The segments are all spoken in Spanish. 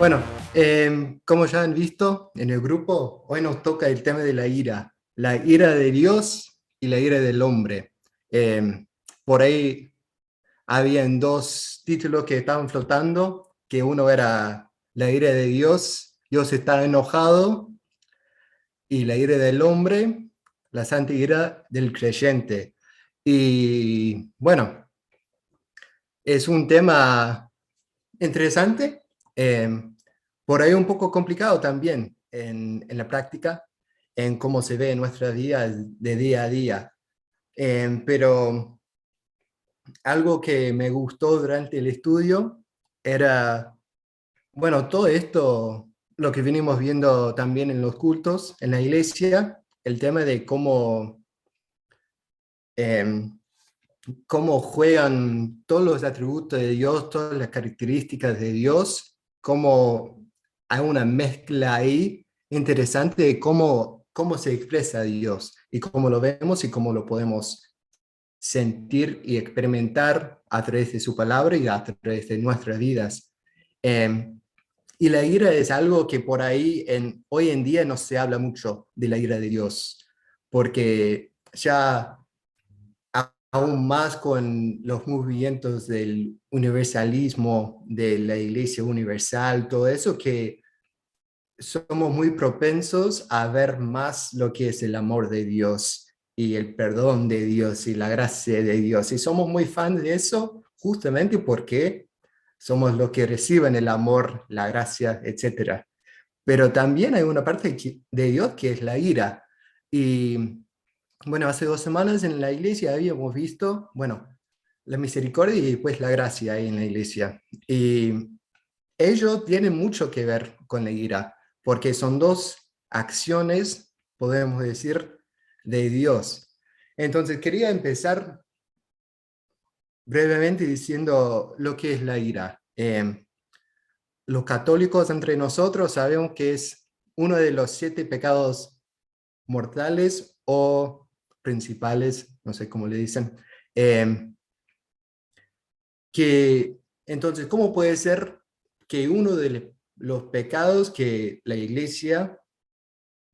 Bueno, como ya han visto en el grupo, hoy nos toca el tema de la ira de Dios y la ira del hombre. Por ahí habían dos títulos que estaban flotando, que uno era la ira de Dios, Dios está enojado, y la ira del hombre, la santa ira del creyente. Y bueno, es un tema interesante, por ahí un poco complicado también en la práctica, en cómo se ve en nuestra vida de día a día. Pero algo que me gustó durante el estudio era, bueno, todo esto, lo que venimos viendo también en los cultos, en la iglesia, el tema de em, cómo juegan todos los atributos de Dios, todas las características de Dios, cómo hay una mezcla ahí interesante de cómo se expresa Dios y cómo lo vemos y cómo lo podemos sentir y experimentar a través de su palabra y a través de nuestras vidas. Eh, y la ira es algo que por ahí hoy en día no se habla mucho de la ira de Dios, porque ya aún más con los movimientos del universalismo, de la Iglesia Universal, todo eso, que somos muy propensos a ver más lo que es el amor de Dios y el perdón de Dios y la gracia de Dios. Y somos muy fans de eso justamente porque somos los que reciben el amor, la gracia, etcétera. Pero también hay una parte de Dios que es la ira. Y bueno, hace 2 semanas en la iglesia habíamos visto, bueno, la misericordia y después la gracia ahí en la iglesia. Y ello tiene mucho que ver con la ira, porque son dos acciones, podemos decir, de Dios. Entonces quería empezar brevemente diciendo lo que es la ira. Los católicos entre nosotros sabemos que es uno de los 7 pecados mortales o principales, no sé cómo le dicen, eh, que entonces, ¿cómo puede ser que uno de los pecados que la Iglesia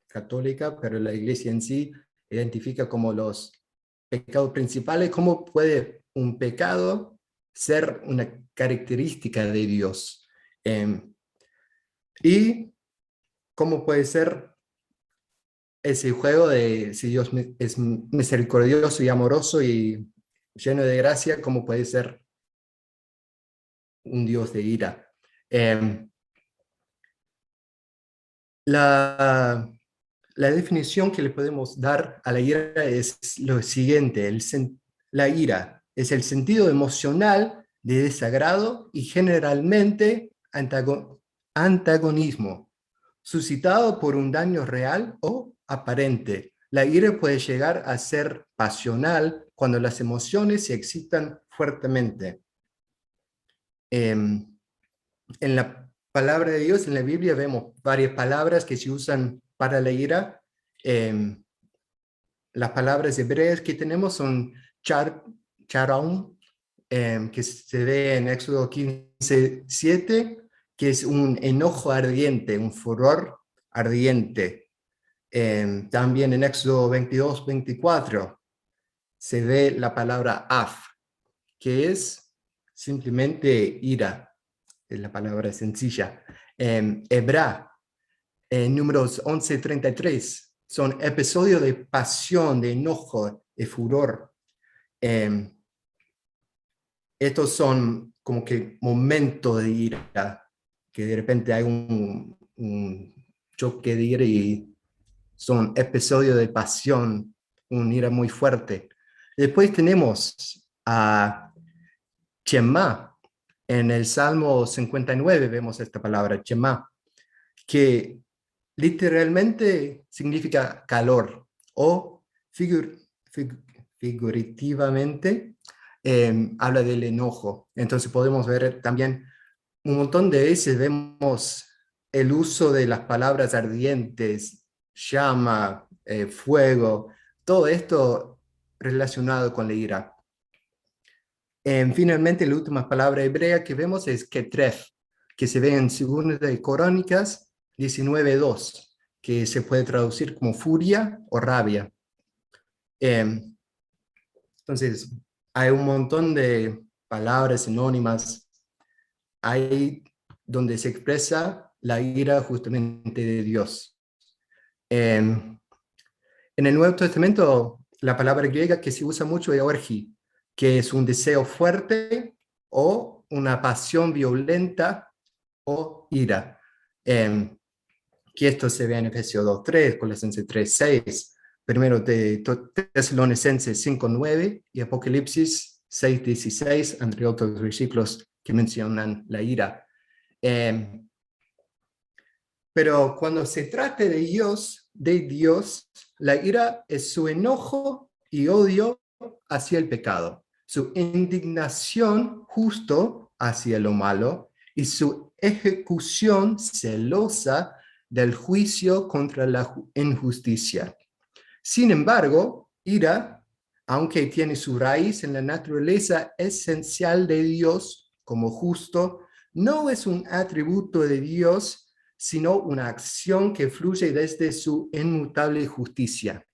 católica, pero la Iglesia en sí, identifica como los pecados principales, cómo puede un pecado ser una característica de Dios? Eh, y cómo puede ser ese juego de si Dios es misericordioso y amoroso y lleno de gracia, cómo puede ser un Dios de ira. Eh, la, la definición que le podemos dar a la ira es lo siguiente: la ira es el sentido emocional de desagrado y generalmente antagonismo, suscitado por un daño real o aparente. La ira puede llegar a ser pasional cuando las emociones se excitan fuertemente. En la palabra de Dios, en la Biblia, vemos varias palabras que se usan para la ira. Em, las palabras hebreas que tenemos son charaun, que se ve en Éxodo 15:7, que es un enojo ardiente, un furor ardiente. También en Éxodo 22:24 se ve la palabra af, que es simplemente ira, es la palabra sencilla. Hebra, en Números 11:33, son episodios de pasión, de enojo, de furor. Eh, Estos son como que momentos de ira, que de repente hay un choque de ira y son episodios de pasión, un ira muy fuerte. Después tenemos a Shema. En el Salmo 59 vemos esta palabra, Shema, que literalmente significa calor o figur, fig, figurativamente habla del enojo. Entonces podemos ver también un montón de veces vemos el uso de las palabras ardientes, llama, fuego, todo esto relacionado con la ira. Finalmente, la última palabra hebrea que vemos es ketref, que se ve en Segunda de Crónicas 19:2, que se puede traducir como furia o rabia. Em, entonces, hay un montón de palabras sinónimas ahí donde se expresa la ira justamente de Dios. Em, en el Nuevo Testamento, la palabra griega que se usa mucho es orgi, que es un deseo fuerte o una pasión violenta o ira. Em, que esto se ve en Efesios 2:3, Colosenses 3:6, primero de Tesalonicenses 5:9 y Apocalipsis 6:16, entre otros versículos que mencionan la ira. Eh, pero cuando se trata de Dios, la ira es su enojo y odio hacia el pecado, su indignación justo hacia lo malo y su ejecución celosa del juicio contra la injusticia. Sin embargo, ira, aunque tiene su raíz en la naturaleza esencial de Dios como justo, no es un atributo de Dios, sino una acción que fluye desde su inmutable justicia.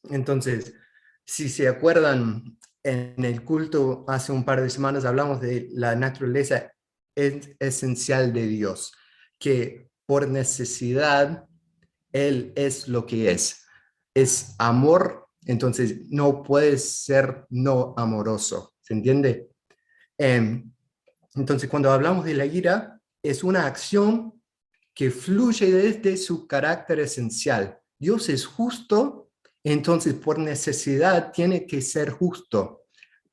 Entonces, si se acuerdan, en el culto hace un par de semanas hablamos de la naturaleza esencial de Dios, que por necesidad Él es lo que es amor, entonces no puede ser no amoroso, ¿se entiende? Em, entonces, cuando hablamos de la ira, es una acción que fluye desde su carácter esencial. Dios es justo, entonces por necesidad tiene que ser justo,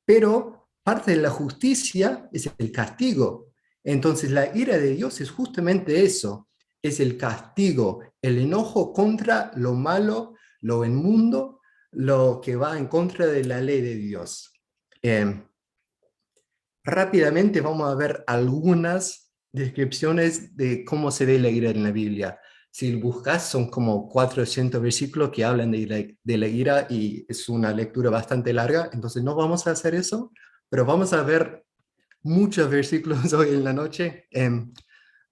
pero parte de la justicia es el castigo. Entonces la ira de Dios es justamente eso, es el castigo, el enojo contra lo malo, lo inmundo, lo que va en contra de la ley de Dios. Eh, Rápidamente vamos a ver algunas descripciones de cómo se ve la ira en la Biblia. Si buscas, son como 400 versículos que hablan de la ira y es una lectura bastante larga, entonces no vamos a hacer eso, pero vamos a ver muchos versículos hoy en la noche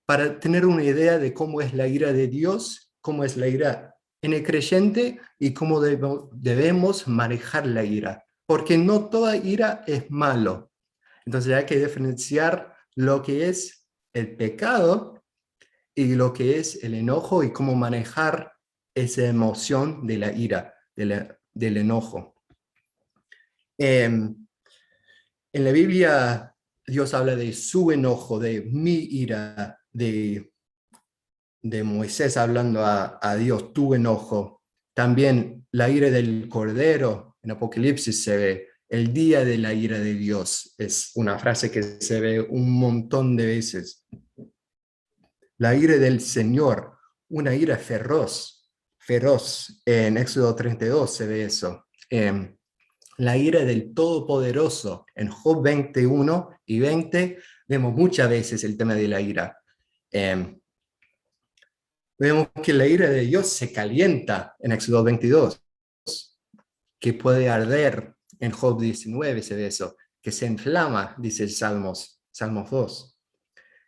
para tener una idea de cómo es la ira de Dios, cómo es la ira en el creyente y cómo debemos manejar la ira, porque no toda ira es malo. Entonces hay que diferenciar lo que es el pecado y lo que es el enojo y cómo manejar esa emoción de la ira, del enojo. En la Biblia Dios habla de su enojo, de mi ira, de Moisés hablando a Dios, tu enojo. También la ira del Cordero, en Apocalipsis se ve, el día de la ira de Dios, es una frase que se ve un montón de veces. La ira del Señor, una ira feroz, en Éxodo 32 se ve eso. La ira del Todopoderoso, en Job 21:20, vemos muchas veces el tema de la ira. Vemos que la ira de Dios se calienta en Éxodo 22, que puede arder en Job 19, se ve eso, que se inflama, dice Salmos 2,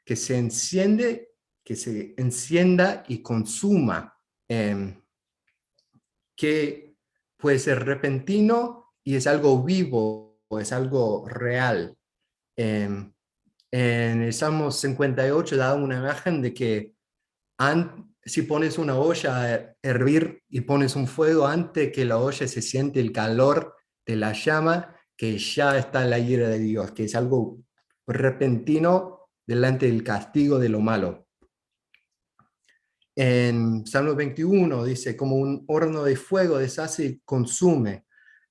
que se enciende, que se encienda y consuma, que puede ser repentino y es algo vivo, es algo real. En el Salmo 58 da una imagen de que si pones una olla a hervir y pones un fuego, antes que la olla se siente el calor de la llama, que ya está la ira de Dios, que es algo repentino delante del castigo de lo malo. En Salmo 21 dice, como un horno de fuego deshace y consume,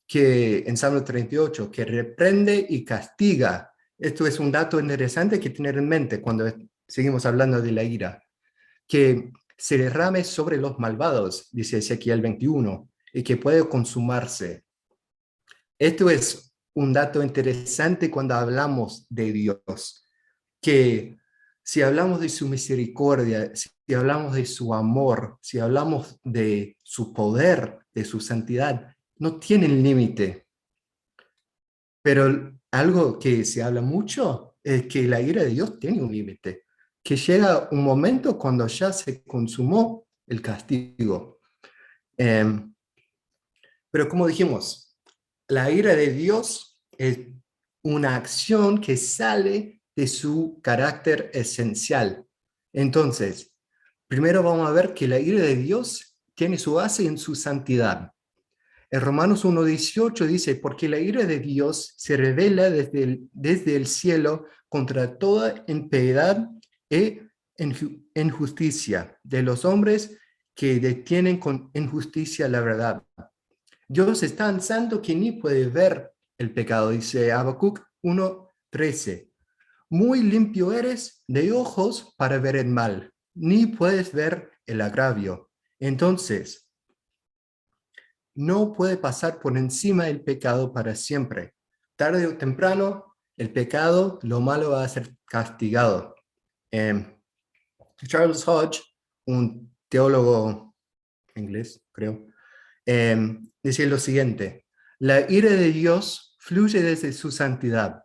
que en Salmo 38, que reprende y castiga. Esto es un dato interesante que tener en mente cuando seguimos hablando de la ira, que se derrame sobre los malvados, dice Ezequiel 21, y que puede consumarse. Esto es un dato interesante cuando hablamos de Dios, que si hablamos de su misericordia, si hablamos de su amor, si hablamos de su poder, de su santidad, no tienen límite. Pero algo que se habla mucho es que la ira de Dios tiene un límite. que llega un momento cuando ya se consumó el castigo. Em, pero como dijimos, la ira de Dios es una acción que sale de su carácter esencial. Entonces, primero vamos a ver que la ira de Dios tiene su base en su santidad. En Romanos 1:18 dice, porque la ira de Dios se revela desde el cielo contra toda impiedad e injusticia de los hombres que detienen con injusticia la verdad. Dios es tan santo que ni puede ver el pecado, dice Habacuc 1:13. Muy limpio eres de ojos para ver el mal, ni puedes ver el agravio. Entonces, no puede pasar por encima del pecado para siempre. Tarde o temprano, el pecado, lo malo va a ser castigado. Charles Hodge, un teólogo inglés, creo, dice lo siguiente: la ira de Dios fluye desde su santidad.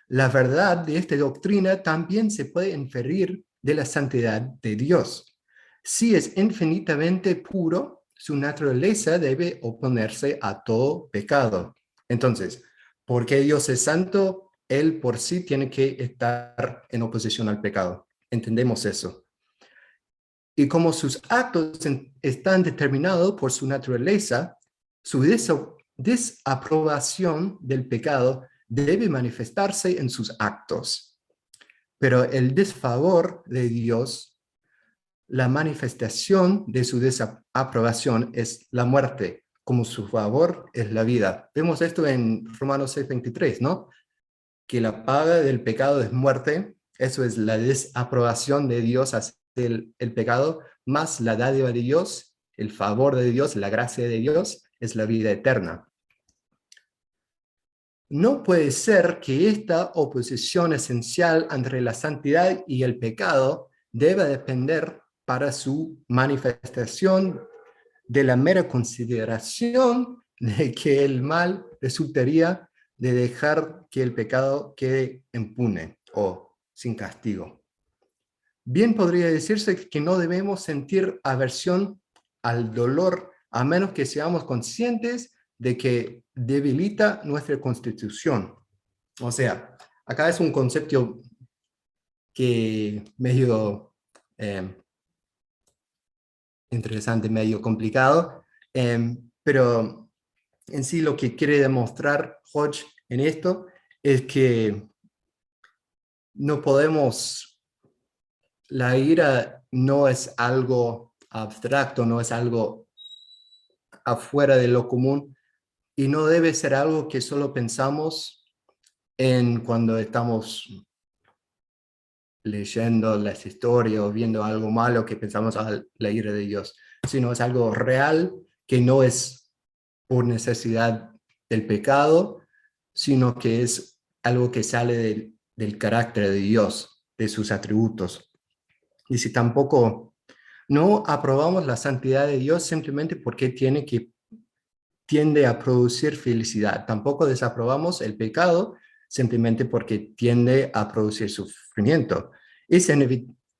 La verdad de esta doctrina también se puede inferir de la santidad de Dios. Si es infinitamente puro, su naturaleza debe oponerse a todo pecado. Entonces, porque Dios es santo, Él por sí tiene que estar en oposición al pecado. Entendemos eso. Y como sus actos están determinados por su naturaleza, su desaprobación del pecado debe manifestarse en sus actos. Pero el desfavor de Dios, la manifestación de su desaprobación es la muerte, como su favor es la vida. Vemos esto en Romanos 6:23, ¿no? Que la paga del pecado es muerte. Eso es la desaprobación de Dios hacia el pecado, más la dádiva de Dios, el favor de Dios, la gracia de Dios, es la vida eterna. No puede ser que esta oposición esencial entre la santidad y el pecado deba depender para su manifestación de la mera consideración de que el mal resultaría de dejar que el pecado quede impune o sin castigo. Bien podría decirse que no debemos sentir aversión al dolor a menos que seamos conscientes de que debilita nuestra constitución. O sea, acá es un concepto que medio interesante, medio complicado, pero en sí lo que quiere demostrar Hodge en esto es que no podemos, la ira no es algo abstracto, no es algo afuera de lo común y no debe ser algo que solo pensamos en cuando estamos leyendo las historias o viendo algo malo que pensamos a la ira de Dios, sino es algo real que no es por necesidad del pecado, sino que es algo que sale del carácter de Dios, de sus atributos. Y si tampoco no aprobamos la santidad de Dios simplemente porque tiende a producir felicidad. Tampoco desaprobamos el pecado simplemente porque tiende a producir sufrimiento. Es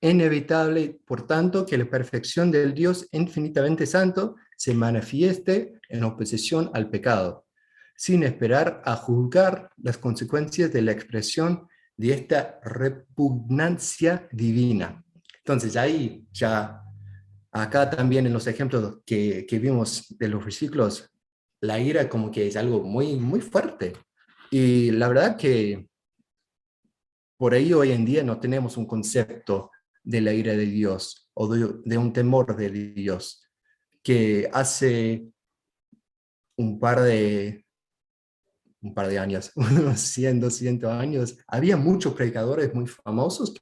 inevitable, por tanto, que la perfección del Dios infinitamente santo se manifieste en oposición al pecado, sin esperar a juzgar las consecuencias de la expresión de esta repugnancia divina. Entonces ahí ya, acá también en los ejemplos que vimos de los versículos, la ira como que es algo muy, muy fuerte. Y la verdad que por ello hoy en día no tenemos un concepto de la ira de Dios o de un temor de Dios, que hace un par de, un par de años, unos 100, 200 años, había muchos predicadores muy famosos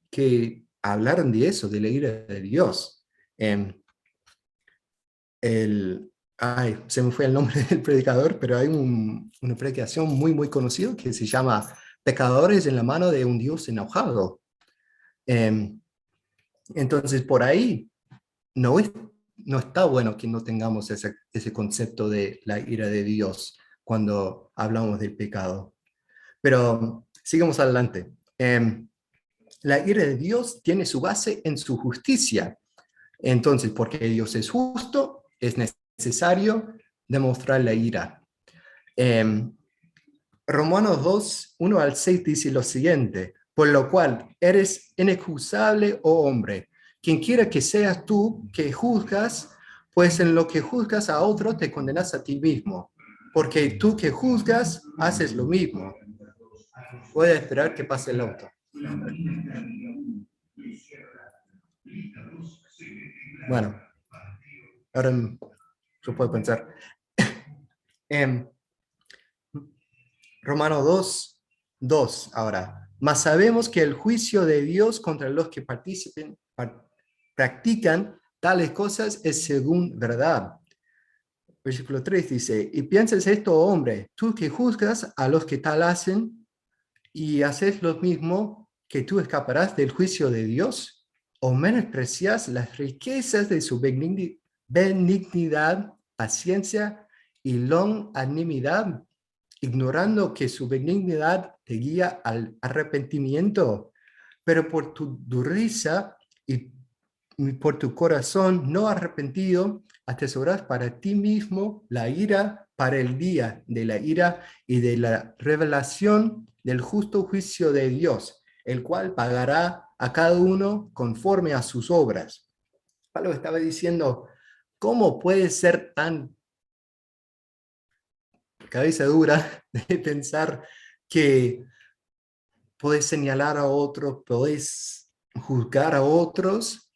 que hablaron de eso, de la ira de Dios. Eh, se me fue el nombre del predicador, pero hay una predicación muy, muy conocida que se llama Pecadores en la mano de un Dios enojado. Eh, entonces, por ahí no, no está bueno que no tengamos ese concepto de la ira de Dios cuando hablamos del pecado. Pero sigamos adelante. la ira de Dios tiene su base en su justicia. Entonces, porque Dios es justo, es necesario demostrar la ira. Romanos 2, 1 al 6 dice lo siguiente: por lo cual eres inexcusable, oh hombre, quien quiera que seas tú que juzgas, pues en lo que juzgas a otro te condenas a ti mismo, porque tú que juzgas haces lo mismo. Voy a esperar que pase el auto. Bueno, ahora yo puedo pensar. Romanos 2, 2 ahora. Mas sabemos que el juicio de Dios contra los que practican tales cosas es según verdad. Versículo 3 dice: y piensas esto, oh hombre, tú que juzgas a los que tal hacen y haces lo mismo, que tú escaparás del juicio de Dios, o menosprecias las riquezas de su benignidad, paciencia y longanimidad, ignorando que su benignidad te guía al arrepentimiento, pero por tu dureza y por tu corazón no arrepentido, atesoras para ti mismo la ira para el día de la ira y de la revelación del justo juicio de Dios, el cual pagará a cada uno conforme a sus obras. Pablo estaba diciendo: ¿cómo puede ser tan cabeza dura de pensar que podés señalar a otros, podés juzgar a otros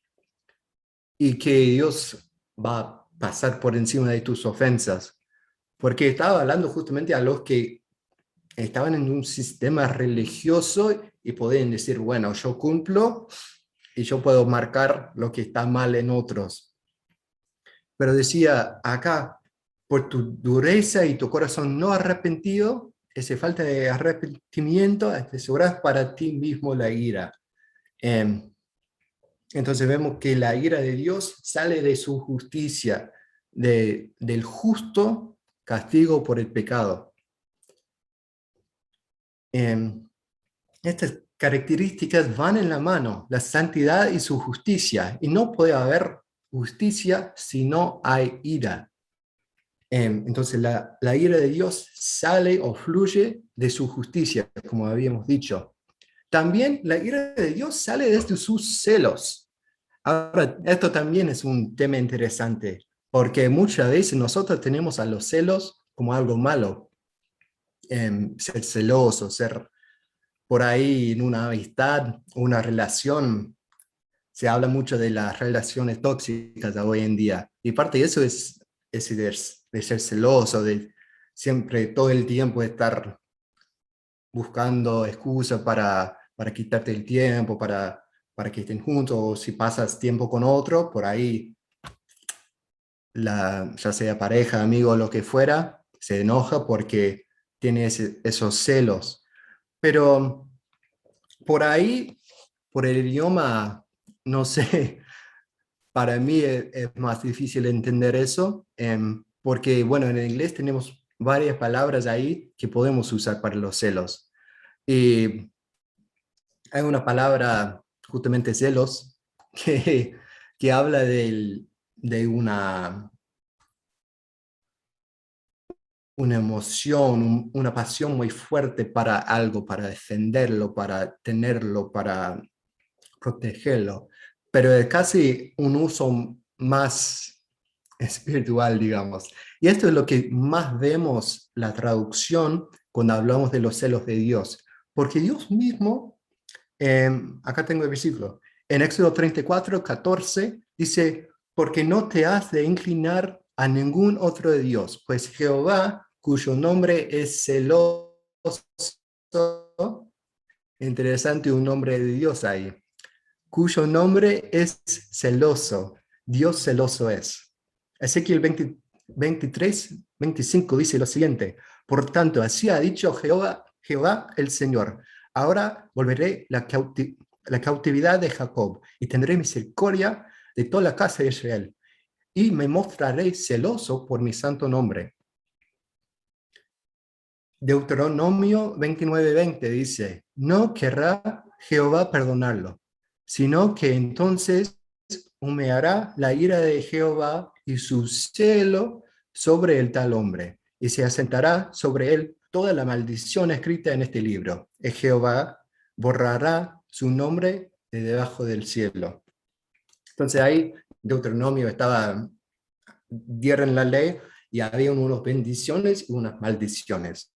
y que Dios va a pasar por encima de tus ofensas? Porque estaba hablando justamente a los que estaban en un sistema religioso y podían decir: bueno, yo cumplo y yo puedo marcar lo que está mal en otros. Pero decía acá: por tu dureza y tu corazón no arrepentido, esa falta de arrepentimiento, atesoras para ti mismo la ira. Entonces vemos que la ira de Dios sale de su justicia, del justo castigo por el pecado. Estas características van en la mano, la santidad y su justicia, y no puede haber justicia si no hay ira. Entonces la ira de Dios sale o fluye de su justicia, como habíamos dicho. También la ira de Dios sale desde sus celos. Ahora, esto también es un tema interesante, porque muchas veces nosotros tenemos a los celos como algo malo. Ser celoso, ser por ahí en una amistad, una relación. Se habla mucho de las relaciones tóxicas de hoy en día. Y parte de eso es de ser celoso, de siempre, todo el tiempo estar buscando excusas para quitarte el tiempo, para que estén juntos, o si pasas tiempo con otro, por ahí, ya sea pareja, amigo, lo que fuera, se enoja porque tiene esos celos. Pero por ahí, por el idioma, no sé, para mí es más difícil entender eso, porque, bueno, en el inglés tenemos varias palabras ahí que podemos usar para los celos. Y hay una palabra, justamente celos, que, que habla de una emoción, una pasión muy fuerte para algo, para defenderlo, para tenerlo, para protegerlo, pero es casi un uso más espiritual, digamos. Y esto es lo que más vemos la traducción cuando hablamos de los celos de Dios, porque Dios mismo, acá tengo el versículo, en Éxodo 34, 14, dice: porque no te has de inclinar a ningún otro de Dios, pues Jehová, cuyo nombre es celoso, interesante un nombre de Dios ahí, cuyo nombre es celoso, Dios celoso es. Ezequiel 23, 25 dice lo siguiente: por tanto, así ha dicho Jehová el Señor, ahora volveré la cautividad de Jacob y tendré misericordia de toda la casa de Israel y me mostraré celoso por mi santo nombre. Deuteronomio 29:20 dice: no querrá Jehová perdonarlo, sino que entonces humeará la ira de Jehová y su celo sobre el tal hombre, y se asentará sobre él toda la maldición escrita en este libro. Y Jehová borrará su nombre de debajo del cielo. Entonces ahí Deuteronomio estaba, dieron la ley y había unas bendiciones y unas maldiciones.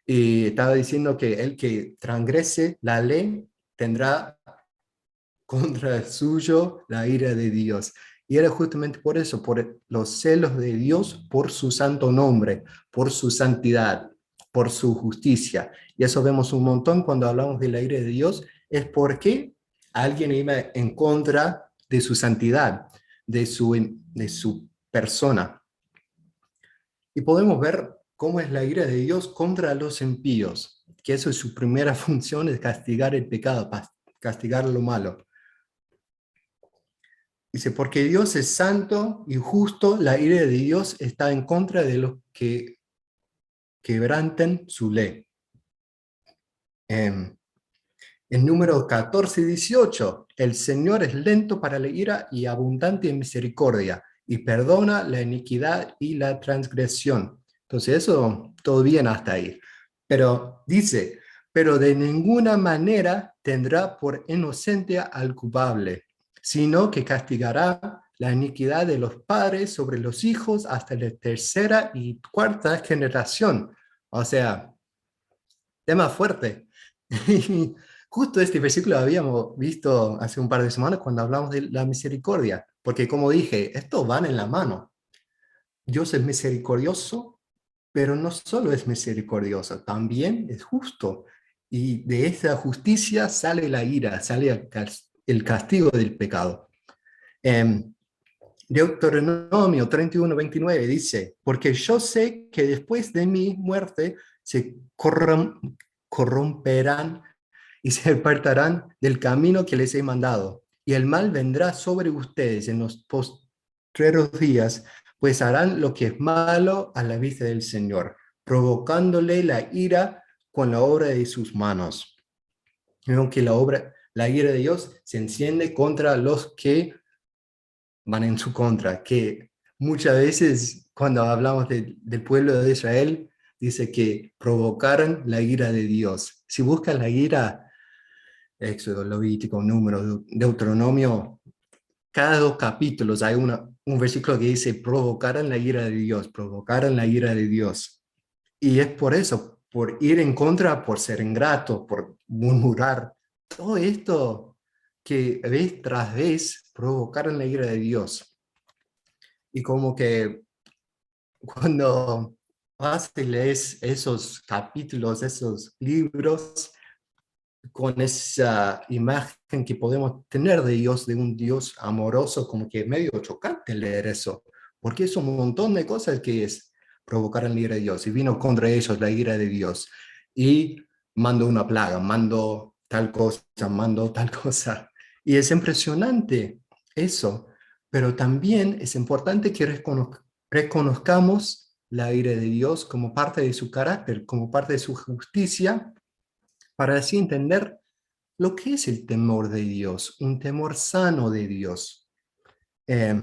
Y estaba diciendo que el que transgrese la ley tendrá contra el suyo la ira de Dios. Y era justamente por eso, por los celos de Dios, por su santo nombre, por su santidad, por su justicia. Y eso vemos un montón cuando hablamos de la ira de Dios, es porque alguien iba en contra de su santidad, de su persona. Y podemos ver cómo es la ira de Dios contra los impíos, que eso es su primera función, es castigar el pecado, castigar lo malo. Dice, porque Dios es santo y justo, la ira de Dios está en contra de los que quebranten su ley. En número 14 y 18, el Señor es lento para la ira y abundante en misericordia, y perdona la iniquidad y la transgresión. Entonces eso, todo bien hasta ahí. Pero dice, pero de ninguna manera tendrá por inocente al culpable, sino que castigará la iniquidad de los padres sobre los hijos hasta la tercera y cuarta generación. O sea, tema fuerte. Y justo este versículo lo habíamos visto hace un par de semanas cuando hablamos de la misericordia, porque como dije, esto van en la mano. Dios es misericordioso, pero no solo es misericordioso, también es justo. Y de esa justicia sale la ira, sale el castigo del pecado. Deuteronomio 31:29 dice, porque yo sé que después de mi muerte se corromperán y se apartarán del camino que les he mandado, y el mal vendrá sobre ustedes en los postreros días, pues harán lo que es malo a la vista del Señor, provocándole la ira con la obra de sus manos. Aunque la ira de Dios se enciende contra los que van en su contra, que muchas veces cuando hablamos del pueblo de Israel, dice que provocaron la ira de Dios. Si buscan la ira, Éxodo, Levítico, Números, Deuteronomio, cada 2 capítulos hay un versículo que dice, provocaron la ira de Dios, provocaron la ira de Dios. Y es por eso, por ir en contra, por ser ingrato, por murmurar, todo esto que vez tras vez provocaron la ira de Dios. Y como que cuando vas y lees esos capítulos, esos libros, con esa imagen que podemos tener de Dios, de un Dios amoroso, como que es medio chocante leer eso, porque es un montón de cosas que es provocar la ira de Dios, y vino contra ellos la ira de Dios, y mandó una plaga, mandó tal cosa, y es impresionante eso, pero también es importante que reconozcamos la ira de Dios como parte de su carácter, como parte de su justicia, para así entender lo que es el temor de Dios, un temor sano de Dios. Eh,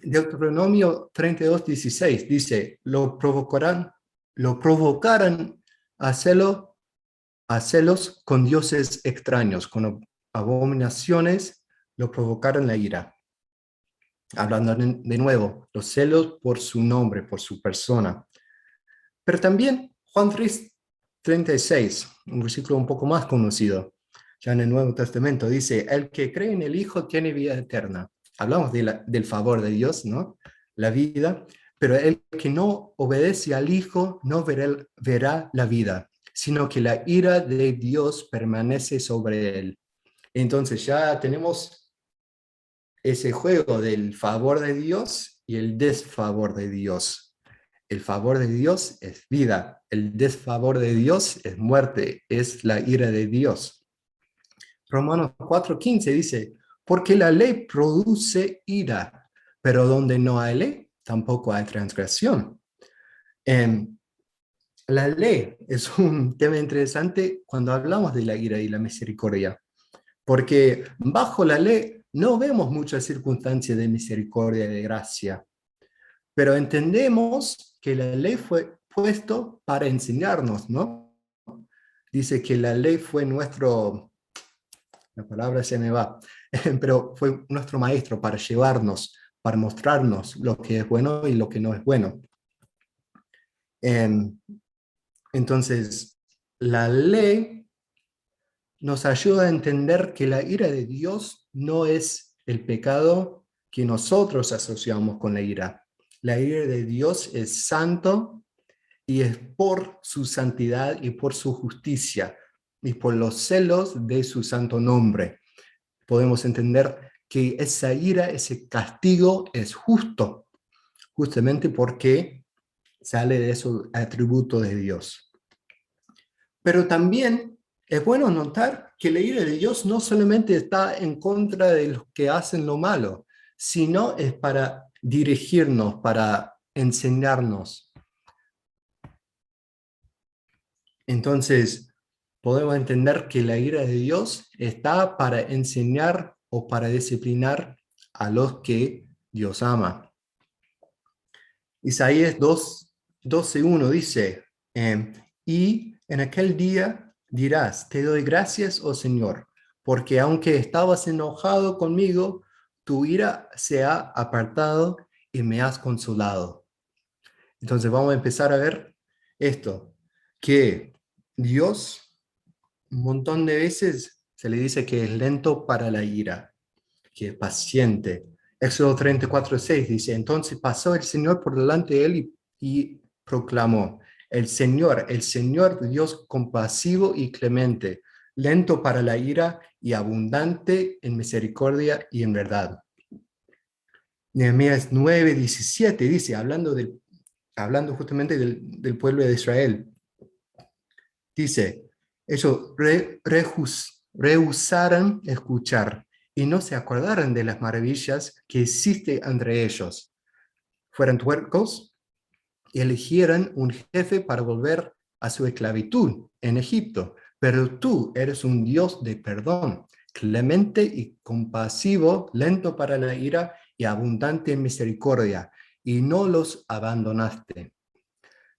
Deuteronomio 32:16 dice, lo provocarán a celos con dioses extraños, con abominaciones, lo provocaron la ira. Hablando de nuevo, los celos por su nombre, por su persona. Pero también Juan 3:36, un versículo un poco más conocido, ya en el Nuevo Testamento, dice, el que cree en el Hijo tiene vida eterna. Hablamos del favor de Dios, ¿no? La vida, pero el que no obedece al Hijo no verá la vida, sino que la ira de Dios permanece sobre él. Entonces ya tenemos ese juego del favor de Dios y el desfavor de Dios. El favor de Dios es vida, el desfavor de Dios es muerte, es la ira de Dios. Romanos 4:15 dice, porque la ley produce ira, pero donde no hay ley, tampoco hay transgresión. La ley es un tema interesante cuando hablamos de la ira y la misericordia, porque bajo la ley no vemos muchas circunstancias de misericordia y de gracia, pero entendemos que la ley fue puesto para enseñarnos, ¿no? Dice que la ley fue la palabra se me va, pero fue nuestro maestro para llevarnos, para mostrarnos lo que es bueno y lo que no es bueno. Em, entonces, la ley nos ayuda a entender que la ira de Dios no es el pecado que nosotros asociamos con la ira. La ira de Dios es santo y es por su santidad y por su justicia y por los celos de su santo nombre. Podemos entender que esa ira, ese castigo es justo, justamente porque sale de esos atributos de Dios. Pero también es bueno notar que la ira de Dios no solamente está en contra de los que hacen lo malo, sino es para dirigirnos, para enseñarnos. Entonces, podemos entender que la ira de Dios está para enseñar o para disciplinar a los que Dios ama. Isaías 12:1 dice, y en aquel día dirás, te doy gracias, oh Señor, porque aunque estabas enojado conmigo, tu ira se ha apartado y me has consolado. Entonces vamos a empezar a ver esto, que Dios un montón de veces se le dice que es lento para la ira, que es paciente. Éxodo 34:6 dice, entonces pasó el Señor por delante de él y proclamó, el Señor Dios compasivo y clemente, lento para la ira y abundante en misericordia y en verdad. Nehemías 9:17 dice, hablando justamente del pueblo de Israel, dice, ellos rehusaron escuchar y no se acordaron de las maravillas que existen entre ellos. Fueron tuercos y eligieron un jefe para volver a su esclavitud en Egipto. Pero tú eres un Dios de perdón, clemente y compasivo, lento para la ira y abundante en misericordia, y no los abandonaste,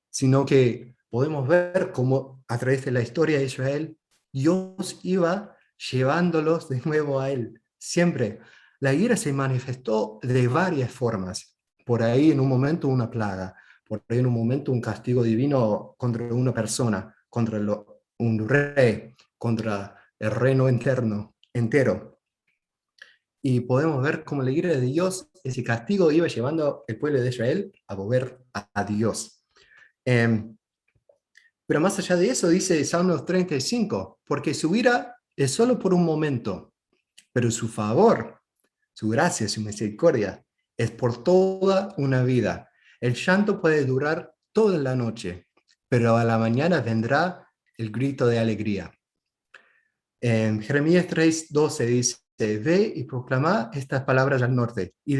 sino que podemos ver cómo a través de la historia de Israel, Dios iba llevándolos de nuevo a Él. Siempre. La ira se manifestó de varias formas. Por ahí en un momento una plaga, por ahí en un momento un castigo divino contra una persona, contra un rey, contra el reino entero. Y podemos ver cómo la ira de Dios, ese castigo iba llevando al pueblo de Israel a volver a Dios. Pero más allá de eso, dice Salmos 35, porque su ira es solo por un momento, pero su favor, su gracia, su misericordia, es por toda una vida. El llanto puede durar toda la noche, pero a la mañana vendrá el grito de alegría. En Jeremías 3:12 dice, ve y proclama estas palabras al norte, y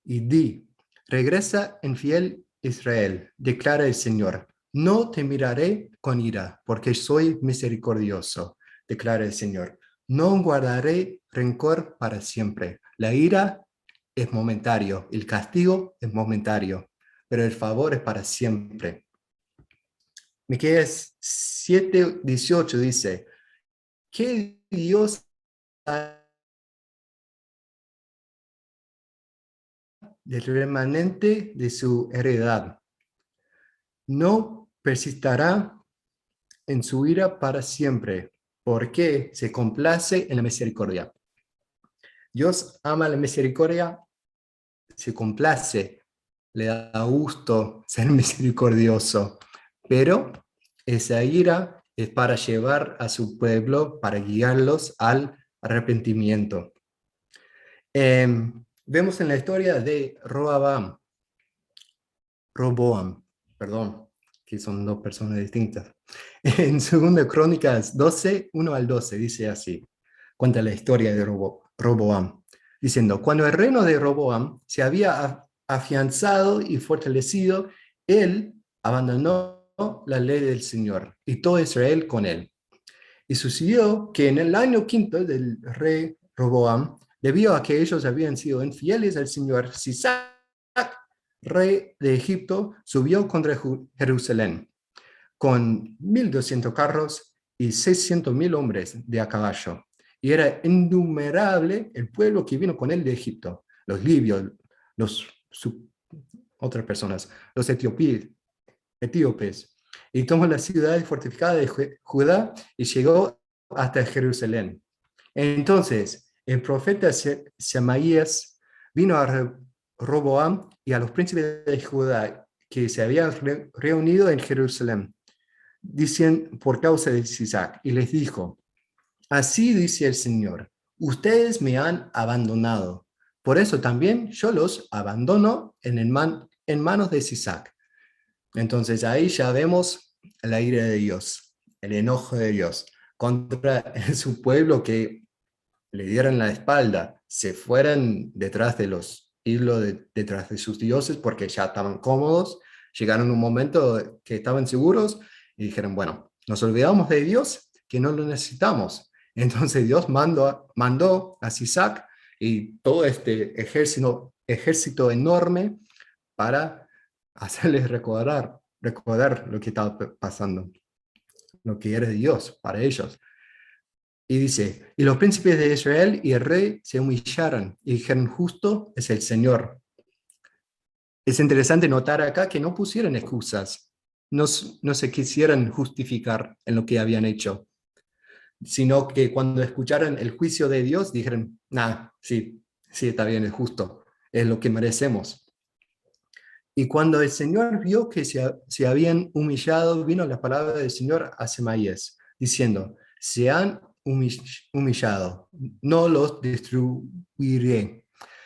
di, regresa en fiel Israel, declara el Señor, no te miraré con ira, porque soy misericordioso, declara el Señor. No guardaré rencor para siempre. La ira es momentario, el castigo es momentario, pero el favor es para siempre. Miqueas 7:18 dice, ¿qué Dios del remanente de su heredad? No persistirá en su ira para siempre, porque se complace en la misericordia. Dios ama la misericordia, se complace, le da gusto ser misericordioso, pero esa ira es para llevar a su pueblo, para guiarlos al arrepentimiento. Vemos en la historia de Roboam, perdón, que son dos personas distintas. En 2 Crónicas 12, 1 al 12, dice así, cuenta la historia de Roboam, diciendo, cuando el reino de Roboam se había afianzado y fortalecido, él abandonó la ley del Señor, y todo Israel con él. Y sucedió que en el año quinto del rey Roboam, debido a que ellos habían sido infieles al Señor, Sisac, rey de Egipto, subió contra Jerusalén con 1,200 carros y 600,000 hombres de a caballo. Y era innumerable el pueblo que vino con él de Egipto, los libios, los otras personas, los etíopes. Y tomó la ciudad fortificada de Judá y llegó hasta Jerusalén. Entonces, el profeta Semaías vino a Roboam y a los príncipes de Judá que se habían reunido en Jerusalén, dicen por causa de Sisac, y les dijo: así dice el Señor, ustedes me han abandonado, por eso también yo los abandono en manos de Sisac. Entonces ahí ya vemos la ira de Dios, el enojo de Dios contra su pueblo, que le dieran la espalda, se fueran detrás de los ídolos, detrás de sus dioses, porque ya estaban cómodos, llegaron a un momento que estaban seguros y dijeron: bueno, nos olvidamos de Dios, que no lo necesitamos. Entonces Dios mandó a Sisac y todo este ejército enorme para hacerles recordar lo que estaba pasando, lo que era Dios para ellos. Y dice: y los príncipes de Israel y el rey se humillaron y dijeron: justo es el Señor. Es interesante notar acá que no pusieron excusas, no se quisieran justificar en lo que habían hecho, sino que cuando escucharon el juicio de Dios dijeron: nah, sí, sí, está bien, es justo, es lo que merecemos. Y cuando el Señor vio que se habían humillado, vino la palabra del Señor a Semaías, diciendo: se han humillado, no los destruiré,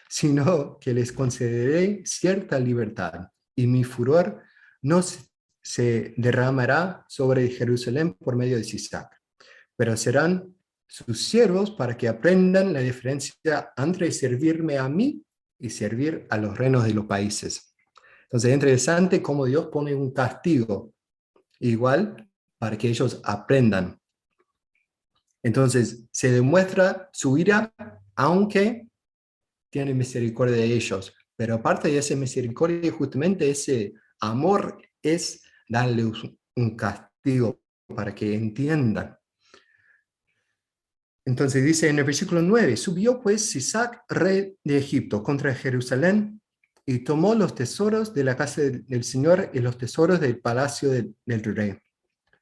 sino que les concederé cierta libertad, y mi furor no se derramará sobre Jerusalén por medio de Sisac, pero serán sus siervos para que aprendan la diferencia entre servirme a mí y servir a los reinos de los países. Entonces es interesante cómo Dios pone un castigo igual para que ellos aprendan. Entonces se demuestra su ira, aunque tiene misericordia de ellos. Pero aparte de esa misericordia, justamente ese amor es darle un castigo para que entiendan. Entonces dice en el versículo 9: subió pues Sisac, rey de Egipto, contra Jerusalén, y tomó los tesoros de la casa del Señor y los tesoros del palacio del rey.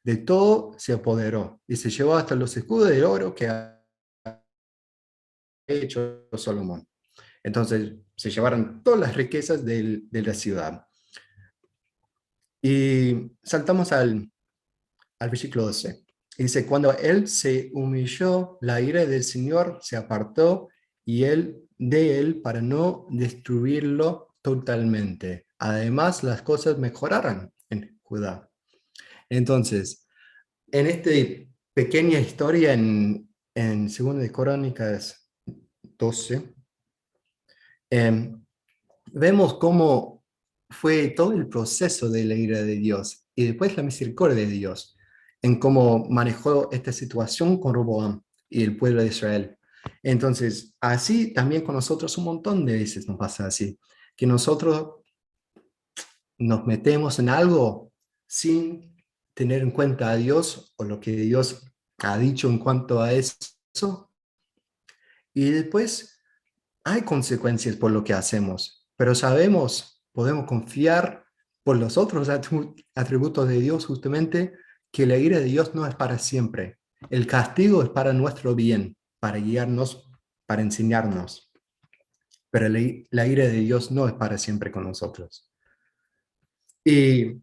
De todo se apoderó y se llevó hasta los escudos de oro que había hecho Salomón. Entonces se llevaron todas las riquezas de la ciudad. Y saltamos al versículo 12. Dice: cuando él se humilló, la ira del Señor se apartó y él de él para no destruirlo totalmente. Además, las cosas mejoraron en Judá. Entonces, en esta pequeña historia en 2 de Crónicas 12, vemos cómo fue todo el proceso de la ira de Dios y después la misericordia de Dios en cómo manejó esta situación con Roboam y el pueblo de Israel. Entonces, así también con nosotros un montón de veces nos pasa así, que nosotros nos metemos en algo sin tener en cuenta a Dios o lo que Dios ha dicho en cuanto a eso, y después hay consecuencias por lo que hacemos, pero sabemos, podemos confiar por los otros atributos de Dios, justamente, que la ira de Dios no es para siempre. El castigo es para nuestro bien, para guiarnos, para enseñarnos. Pero la ira de Dios no es para siempre con nosotros. Y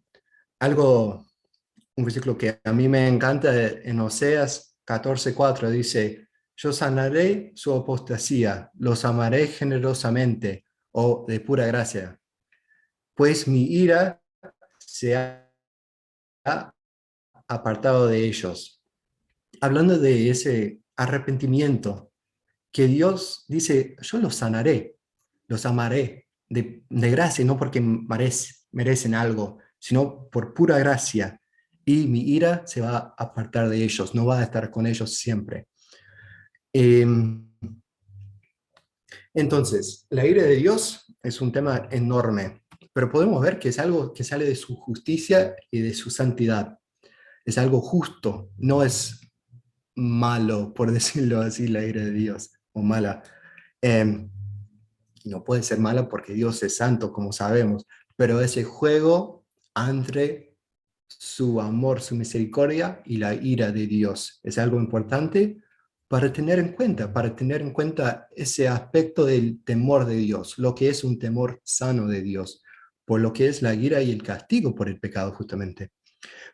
un versículo que a mí me encanta en Oseas 14:4 dice: yo sanaré su apostasía, los amaré generosamente o de pura gracia, pues mi ira se ha apartado de ellos. Hablando de ese arrepentimiento, que Dios dice: yo los sanaré, los amaré de gracia, no porque merecen algo, sino por pura gracia. Y mi ira se va a apartar de ellos, no va a estar con ellos siempre. Em, entonces, la ira de Dios es un tema enorme, pero podemos ver que es algo que sale de su justicia y de su santidad. Es algo justo, no es malo, por decirlo así, la ira de Dios, o mala. Eh, no puede ser mala porque Dios es santo, como sabemos, pero ese juego entre su amor, su misericordia y la ira de Dios es algo importante para tener en cuenta ese aspecto del temor de Dios, lo que es un temor sano de Dios, por lo que es la ira y el castigo por el pecado justamente.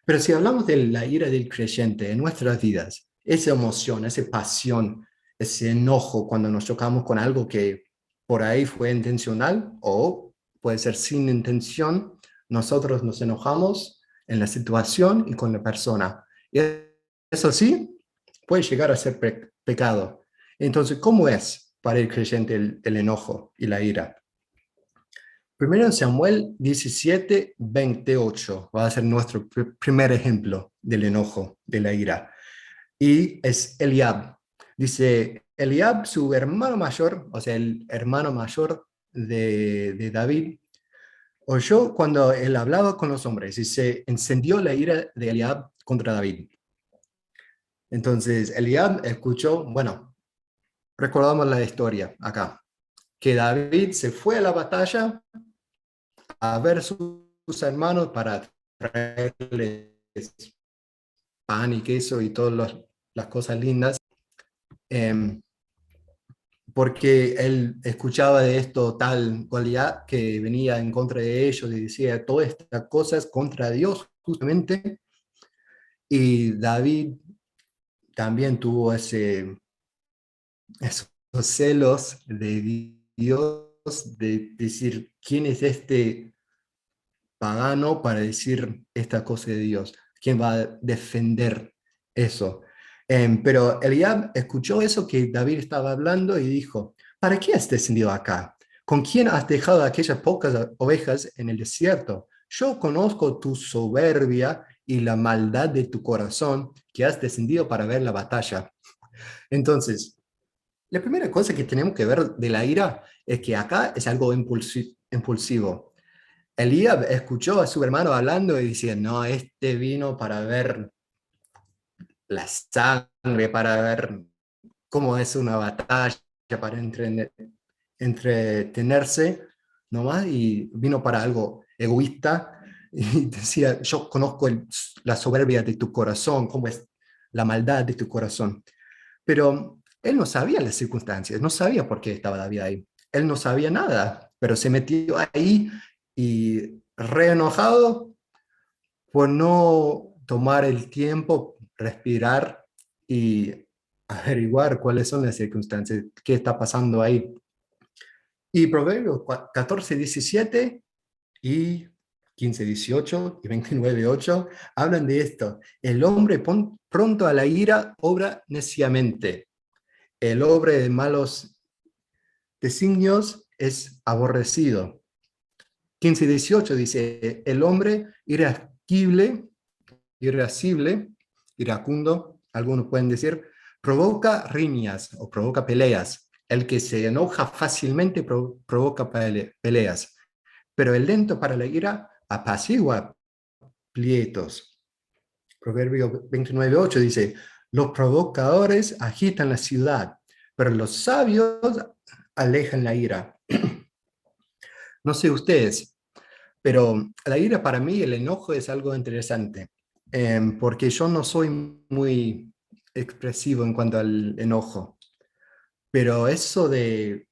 Pero si hablamos de la ira del creyente en nuestras vidas, esa emoción, esa pasión, ese enojo cuando nos chocamos con algo que por ahí fue intencional o puede ser sin intención, nosotros nos enojamos en la situación y con la persona. Y eso sí, puede llegar a ser pecado. Entonces, ¿cómo es para el creyente el enojo y la ira? Primero Samuel 17:28 va a ser nuestro primer ejemplo del enojo, de la ira. Y es Eliab. Dice, Eliab, su hermano mayor, o sea, el hermano mayor de David, oyó cuando él hablaba con los hombres y se encendió la ira de Eliab contra David. Entonces Eliab escuchó, bueno, recordamos la historia acá, que David se fue a la batalla a ver sus hermanos para traerles pan y queso y todas las cosas lindas, eh, porque él escuchaba de esto tal Goliat que venía en contra de ellos y decía todas estas cosas contra Dios justamente, y David también tuvo esos celos de Dios, de decir, ¿quién es este pagano para decir esta cosa de Dios? ¿Quién va a defender eso? Pero Eliab escuchó eso que David estaba hablando y dijo, ¿para qué has descendido acá? ¿Con quién has dejado aquellas pocas ovejas en el desierto? Yo conozco tu soberbia y la maldad de tu corazón, que has descendido para ver la batalla. Entonces, la primera cosa que tenemos que ver de la ira es que acá es algo impulsivo. Elías escuchó a su hermano hablando y decía, no, este vino para ver la sangre, para ver cómo es una batalla, para entretenerse nomás, y vino para algo egoísta, y decía, yo conozco la soberbia de tu corazón, cómo es la maldad de tu corazón. Pero él no sabía las circunstancias, no sabía por qué estaba David ahí. Él no sabía nada, pero se metió ahí y re enojado por no tomar el tiempo, respirar y averiguar cuáles son las circunstancias, qué está pasando ahí. Y Proverbios 14:17 y 15:18 y 29:8 hablan de esto. El hombre pronto a la ira obra neciamente. El hombre de malos designios es aborrecido. 15:18 dice, el hombre irascible, iracundo, algunos pueden decir, provoca riñas o provoca peleas. El que se enoja fácilmente provoca peleas, pero el lento para la ira apacigua pleitos. Proverbio 29:8 dice, los provocadores agitan la ciudad, pero los sabios alejan la ira. No sé ustedes, pero la ira para mí, el enojo es algo interesante, porque yo no soy muy expresivo en cuanto al enojo, pero eso de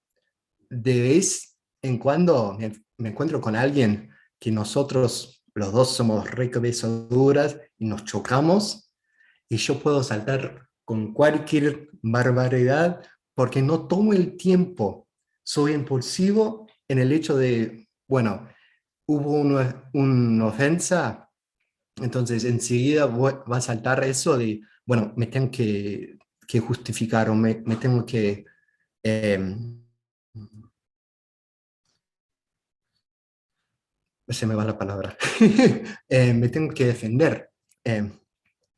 vez en cuando me encuentro con alguien que nosotros los dos somos re cabezaduras y nos chocamos, y yo puedo saltar con cualquier barbaridad porque no tomo el tiempo, soy impulsivo en el hecho de, bueno, hubo una ofensa, entonces enseguida va a saltar eso de, bueno, me tengo que justificar o me tengo que eh, se me va la palabra, me tengo que defender. Eh,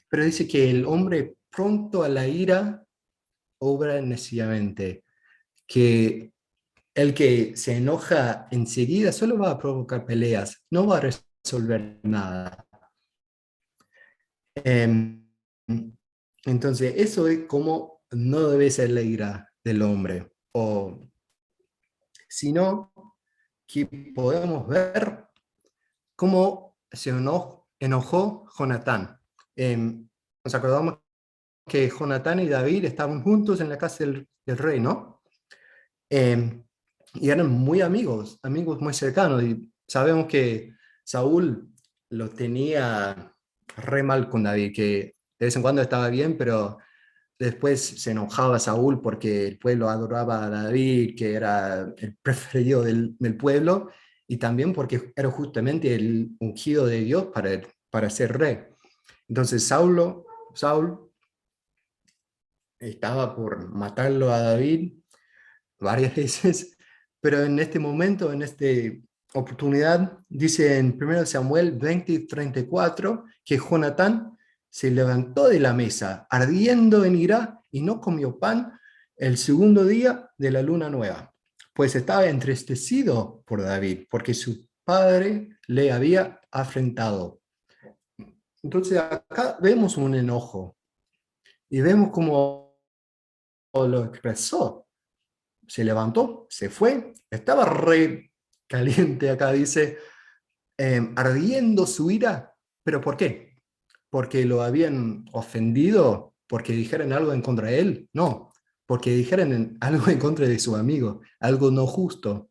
pero dice que el hombre pronto a la ira obra neciamente, que el que se enoja enseguida solo va a provocar peleas, no va a resolver nada. Em, entonces, eso es como no debe ser la ira del hombre, o sino que podemos ver cómo se enojó Jonatán. Nos acordamos que Jonatán y David estaban juntos en la casa del rey, ¿no? Y eran muy amigos, amigos muy cercanos, y sabemos que Saúl lo tenía re mal con David, que de vez en cuando estaba bien, pero después se enojaba Saúl porque el pueblo adoraba a David, que era el preferido del pueblo, y también porque era justamente el ungido de Dios para ser rey. Entonces Saúl estaba por matarlo a David varias veces, pero en este momento, en esta oportunidad, dice en 1 Samuel 20:34 que Jonatán se levantó de la mesa, ardiendo en ira, y no comió pan el segundo día de la luna nueva, pues estaba entristecido por David, porque su padre le había afrentado. Entonces acá vemos un enojo y vemos cómo lo expresó. Se levantó, se fue, estaba re caliente acá, dice, ardiendo su ira. ¿Pero por qué? ¿Porque lo habían ofendido? ¿Porque dijeran algo en contra de él? No, porque dijeran algo en contra de su amigo, algo no justo.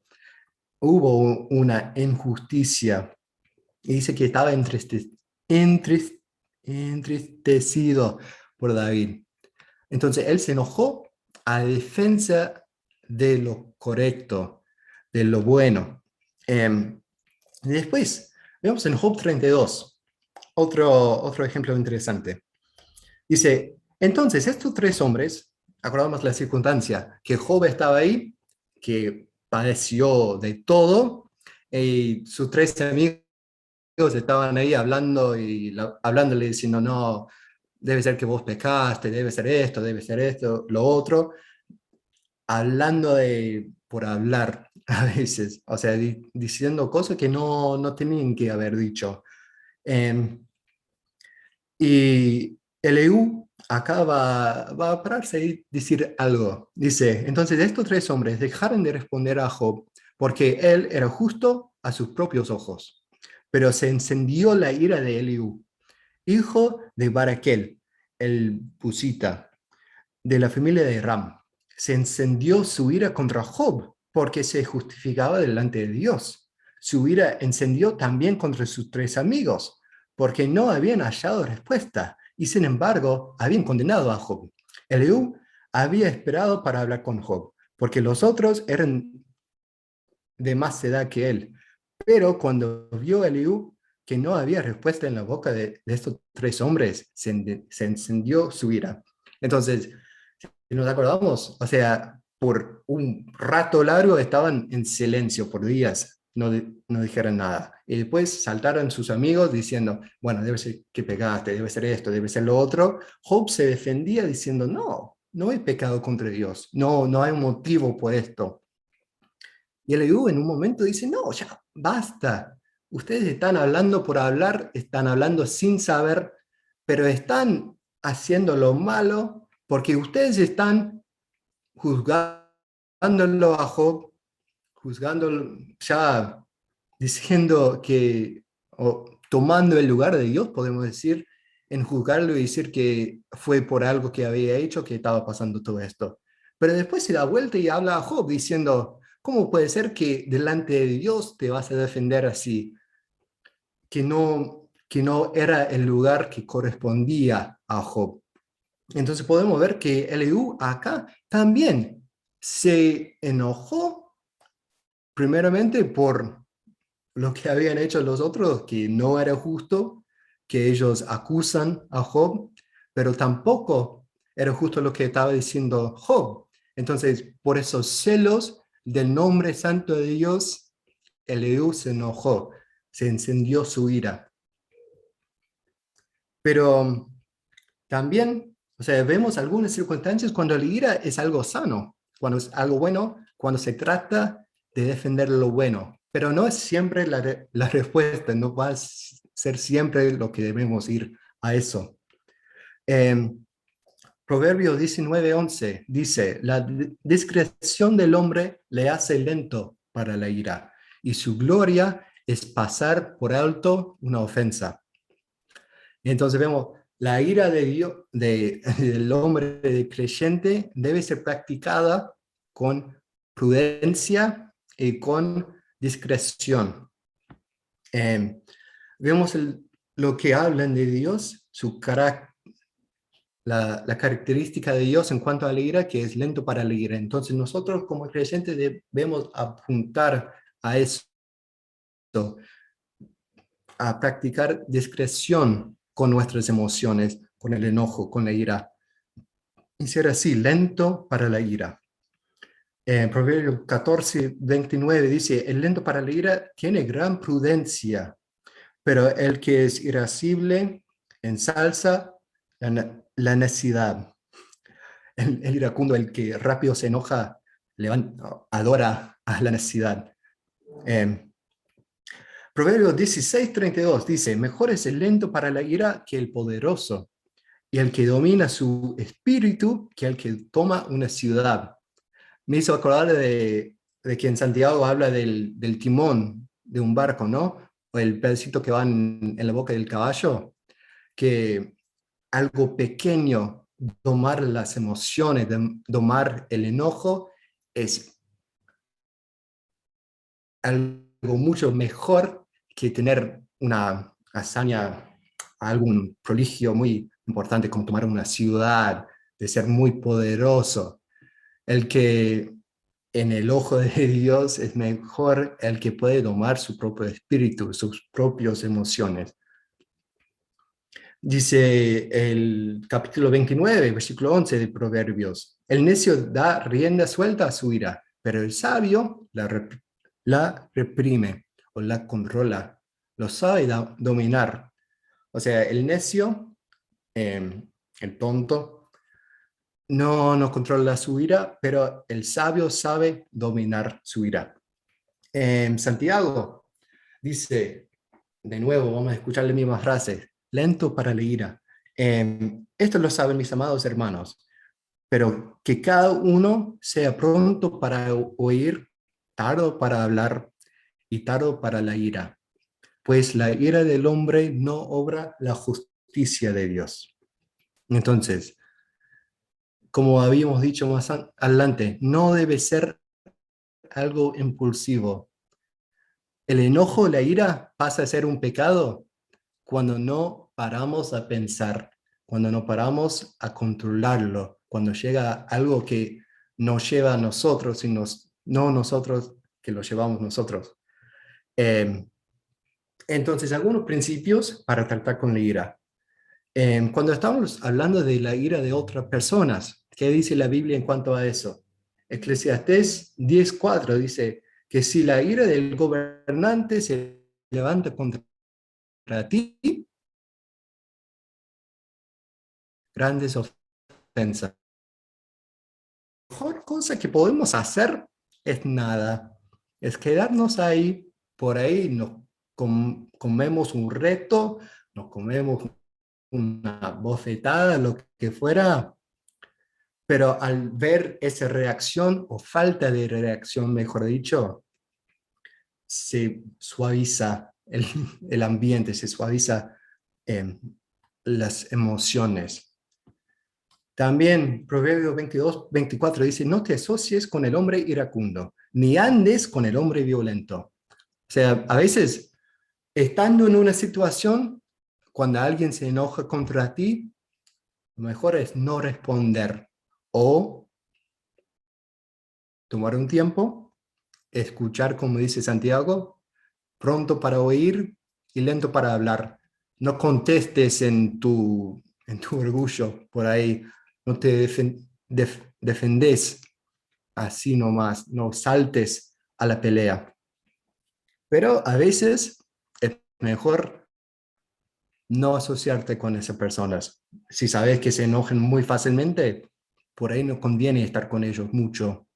Hubo una injusticia y dice que estaba entristecido por David. Entonces él se enojó a defensa de lo correcto, de lo bueno. Y después, vemos en Job 32, otro ejemplo interesante. Dice, entonces estos tres hombres, acordamos la circunstancia, que Job estaba ahí, que padeció de todo, y sus tres amigos estaban ahí hablando y hablándole diciendo, no, debe ser que vos pecaste, debe ser esto, lo otro, hablando por hablar a veces, o sea, diciendo cosas que no tenían que haber dicho. Em, y Eliú acá va a pararse y decir algo. Dice, entonces estos tres hombres dejaron de responder a Job porque él era justo a sus propios ojos, pero se encendió la ira de Eliú, hijo de Baraquel, el Busita, de la familia de Ram. Se encendió su ira contra Job porque se justificaba delante de Dios. Su ira encendió también contra sus tres amigos porque no habían hallado respuesta y sin embargo habían condenado a Job. Eliú había esperado para hablar con Job porque los otros eran de más edad que él. Pero cuando vio Eliú que no había respuesta en la boca de estos tres hombres, se encendió su ira. Entonces, si nos acordamos, o sea, por un rato largo estaban en silencio por días, no dijeron nada. Y después saltaron sus amigos diciendo, bueno, debe ser que pegaste, debe ser esto, debe ser lo otro. Job se defendía diciendo, no he pecado contra Dios, no hay un motivo por esto. Y Eliú en un momento dice, no, ya, basta. Ustedes están hablando por hablar, están hablando sin saber, pero están haciendo lo malo porque ustedes están juzgándolo a Job, juzgándolo, ya diciendo que, o tomando el lugar de Dios, podemos decir, en juzgarlo y decir que fue por algo que había hecho que estaba pasando todo esto. Pero después se da vuelta y habla a Job diciendo, ¿cómo puede ser que delante de Dios te vas a defender así? Que no era el lugar que correspondía a Job. Entonces podemos ver que Eliú acá también se enojó primeramente por lo que habían hecho los otros, que no era justo, que ellos acusan a Job, pero tampoco era justo lo que estaba diciendo Job. Entonces, por esos celos del nombre santo de Dios, Eliú se enojó. se encendió su ira. Pero también, o sea, vemos algunas circunstancias cuando la ira es algo sano, cuando es algo bueno, cuando se trata de defender lo bueno. Pero no es siempre la respuesta, no va a ser siempre lo que debemos ir a eso. Proverbios 19:11 dice, la discreción del hombre le hace lento para la ira, y su gloria es pasar por alto una ofensa. Entonces vemos, la ira de Dios, del hombre de creyente debe ser practicada con prudencia y con discreción. Vemos lo que hablan de Dios, su carácter, la característica de Dios en cuanto a la ira, que es lento para la ira. Entonces nosotros como creyentes debemos apuntar a eso, a practicar discreción con nuestras emociones, con el enojo, con la ira, y ser así, lento para la ira. Proverbios 14:29 dice, el lento para la ira tiene gran prudencia, pero el que es irascible ensalza la necedad. El iracundo, el que rápido se enoja, adora a la necesidad. Proverbios 16:32 dice, mejor es el lento para la ira que el poderoso, y el que domina su espíritu que el que toma una ciudad. Me hizo acordar de que en Santiago habla del timón de un barco, ¿no? O el pedacito que va en la boca del caballo, que algo pequeño, domar las emociones, domar el enojo, es algo mucho mejor que tener una hazaña, algún prodigio muy importante como tomar una ciudad, de ser muy poderoso. El que en el ojo de Dios es mejor el que puede domar su propio espíritu, sus propias emociones. Dice el capítulo 29, versículo 11 de Proverbios, el necio da rienda suelta a su ira, pero el sabio la reprime o la controla, lo sabe dominar. O sea, el necio, el tonto, no controla su ira, pero el sabio sabe dominar su ira. Santiago dice, de nuevo, vamos a escuchar las mismas frases, lento para la ira. Esto lo saben mis amados hermanos, pero que cada uno sea pronto para oír, tardo para hablar y tardo para la ira, pues la ira del hombre no obra la justicia de Dios. Entonces, como habíamos dicho más adelante, no debe ser algo impulsivo. El enojo, la ira pasa a ser un pecado cuando no paramos a pensar, cuando no paramos a controlarlo, cuando llega algo que nos lleva a nosotros y no nosotros que lo llevamos nosotros. Eh, entonces, algunos principios para tratar con la ira. Cuando estamos hablando de la ira de otras personas, ¿qué dice la Biblia en cuanto a eso? Eclesiastés 10:4 dice que si la ira del gobernante se levanta contra ti, grandes ofensas. La mejor cosa que podemos hacer es nada, es quedarnos ahí, por ahí nos comemos un reto, nos comemos una bofetada, lo que fuera, pero al ver esa reacción o falta de reacción, mejor dicho, se suaviza el ambiente, se suaviza eh, las emociones. También Proverbios 22:24 dice, no te asocies con el hombre iracundo, ni andes con el hombre violento. O sea, a veces, estando en una situación, cuando alguien se enoja contra ti, lo mejor es no responder o tomar un tiempo, escuchar, como dice Santiago, pronto para oír y lento para hablar. No contestes en tu orgullo por ahí, no te defendes así nomás, no saltes a la pelea. Pero a veces es mejor no asociarte con esas personas. Si sabes que se enojan muy fácilmente, por ahí no conviene estar con ellos mucho.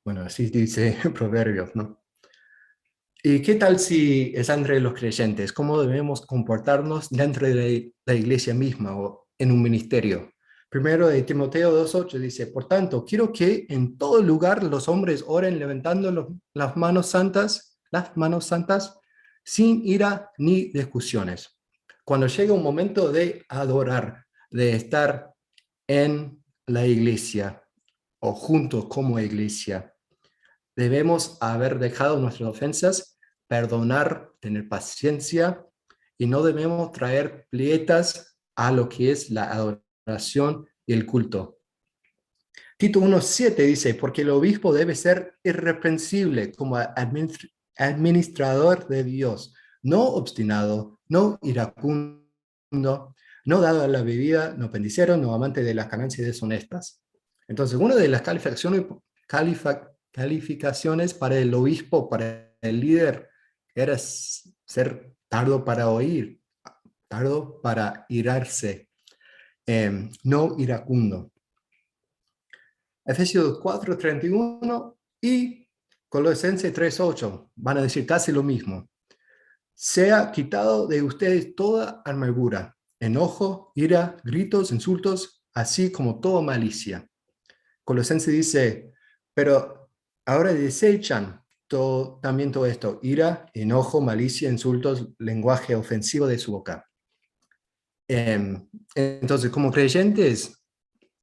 Bueno, así dice Proverbios, ¿no? ¿Y qué tal si es entre los creyentes? ¿Cómo debemos comportarnos dentro de la iglesia misma o en un ministerio? Primero de Timoteo 2:8 dice, por tanto, quiero que en todo lugar los hombres oren levantando las manos santas, sin ira ni discusiones. Cuando llega un momento de adorar, de estar en la iglesia o juntos como iglesia, debemos haber dejado nuestras ofensas, perdonar, tener paciencia y no debemos traer plietas a lo que es la adoración y el culto. Tito 1:7 dice, porque el obispo debe ser irreprensible como administrador de Dios, no obstinado, no iracundo, no dado a la bebida, no pendicero, no amante de las ganancias deshonestas. Entonces, una de las calificaciones para el obispo, para el líder, era ser tardo para oír, tardo para irarse, no iracundo. Efesios 4:31 y Colosenses 3:8 van a decir casi lo mismo. Sea quitado de ustedes toda amargura, enojo, ira, gritos, insultos, así como toda malicia. Colosenses dice, pero ahora desechan también todo esto, ira, enojo, malicia, insultos, lenguaje ofensivo de su boca. Entonces, como creyentes,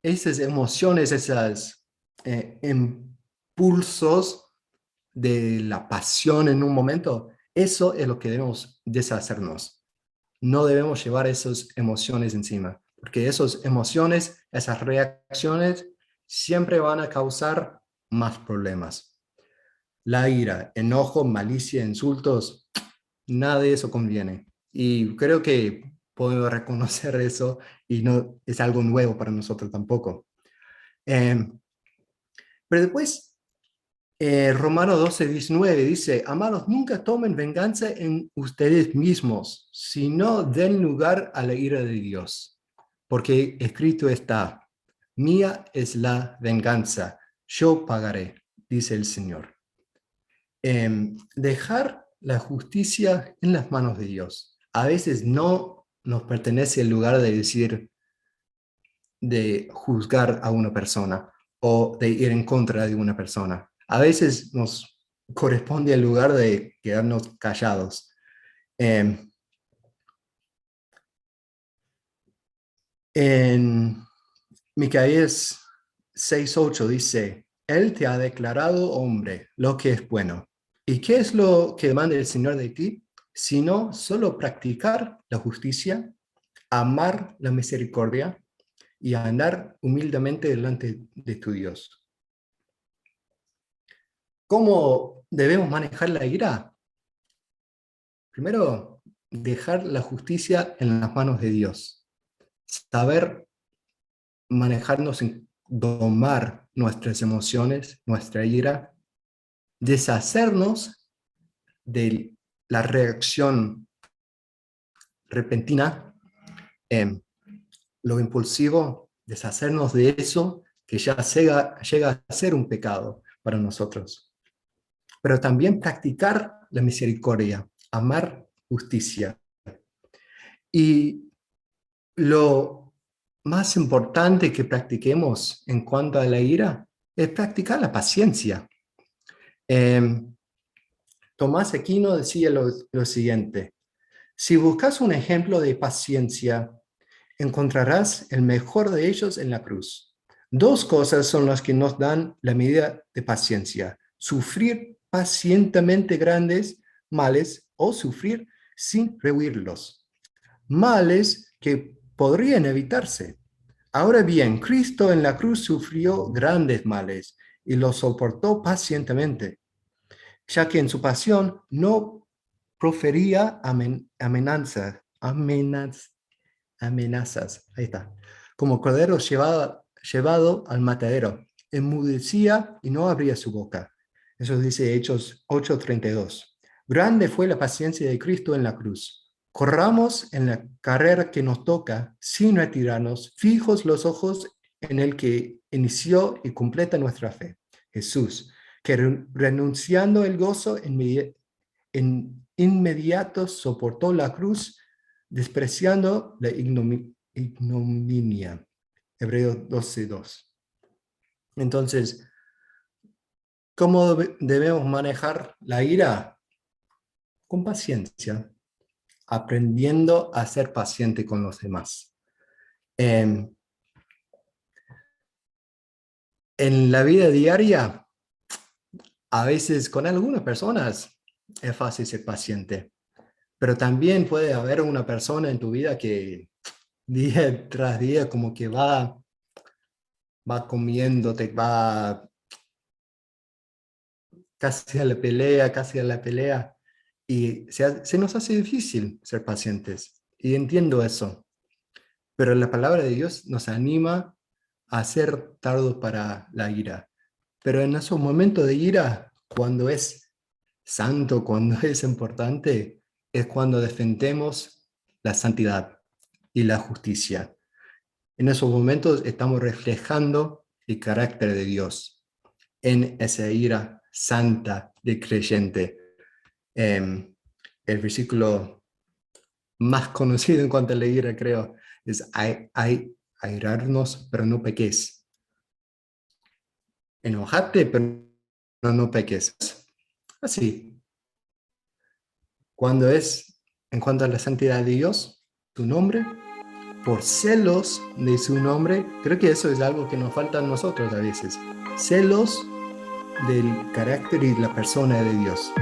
esas emociones, esos impulsos de la pasión en un momento, eso es lo que debemos deshacernos. No debemos llevar esas emociones encima, porque esas emociones, esas reacciones, siempre van a causar más problemas. La ira, enojo, malicia, insultos, nada de eso conviene. Y creo que podemos reconocer eso y no es algo nuevo para nosotros tampoco. Eh, pero después, Romanos 12:19 dice, amados, nunca tomen venganza en ustedes mismos, sino den lugar a la ira de Dios. Porque escrito está, mía es la venganza, yo pagaré, dice el Señor. Dejar la justicia en las manos de Dios. A veces no nos pertenece el lugar de decir, de juzgar a una persona o de ir en contra de una persona. A veces nos corresponde el lugar de quedarnos callados. Eh, en Micaías 6:8 dice, Él te ha declarado hombre, lo que es bueno. ¿Y qué es lo que demanda el Señor de ti? Sino solo practicar la justicia, amar la misericordia y andar humildemente delante de tu Dios. ¿Cómo debemos manejar la ira? Primero, dejar la justicia en las manos de Dios. Saber manejarnos, en domar nuestras emociones, nuestra ira, deshacernos de la reacción repentina, lo impulsivo, deshacernos de eso que ya llega a ser un pecado para nosotros. Pero también practicar la misericordia, amar justicia. Y lo más importante que practiquemos en cuanto a la ira es practicar la paciencia. Eh, Tomás Aquino decía lo siguiente, si buscas un ejemplo de paciencia, encontrarás el mejor de ellos en la cruz. Dos cosas son las que nos dan la medida de paciencia, sufrir pacientemente grandes males o sufrir sin rehuirlos. Males que podrían evitarse. Ahora bien, Cristo en la cruz sufrió grandes males y los soportó pacientemente, ya que en su pasión no profería amenazas, ahí está, como cordero llevado al matadero, enmudecía y no abría su boca. Eso dice Hechos 8:32. Grande fue la paciencia de Cristo en la cruz. Corramos en la carrera que nos toca sin retirarnos, fijos los ojos en el que inició y completa nuestra fe, Jesús, que renunciando el gozo en inmediato soportó la cruz, despreciando la ignominia. Hebreos 12:2. Entonces, ¿cómo debemos manejar la ira? Con paciencia, aprendiendo a ser paciente con los demás. En la vida diaria, a veces con algunas personas es fácil ser paciente, pero también puede haber una persona en tu vida que día tras día como que va comiéndote, va casi a la pelea, y se nos hace difícil ser pacientes. Y entiendo eso, pero la palabra de Dios nos anima a ser tardos para la ira. Pero en esos momentos de ira, cuando es santo, cuando es importante, es cuando defendemos la santidad y la justicia. En esos momentos estamos reflejando el carácter de Dios en esa ira santa de creyente. El versículo más conocido en cuanto a la ira, creo, es airarnos, pero no peques. Enojate, pero no peques. Así, cuando es en cuanto a la santidad de Dios, su nombre, por celos de su nombre, creo que eso es algo que nos falta a nosotros a veces. Celos del carácter y la persona de Dios.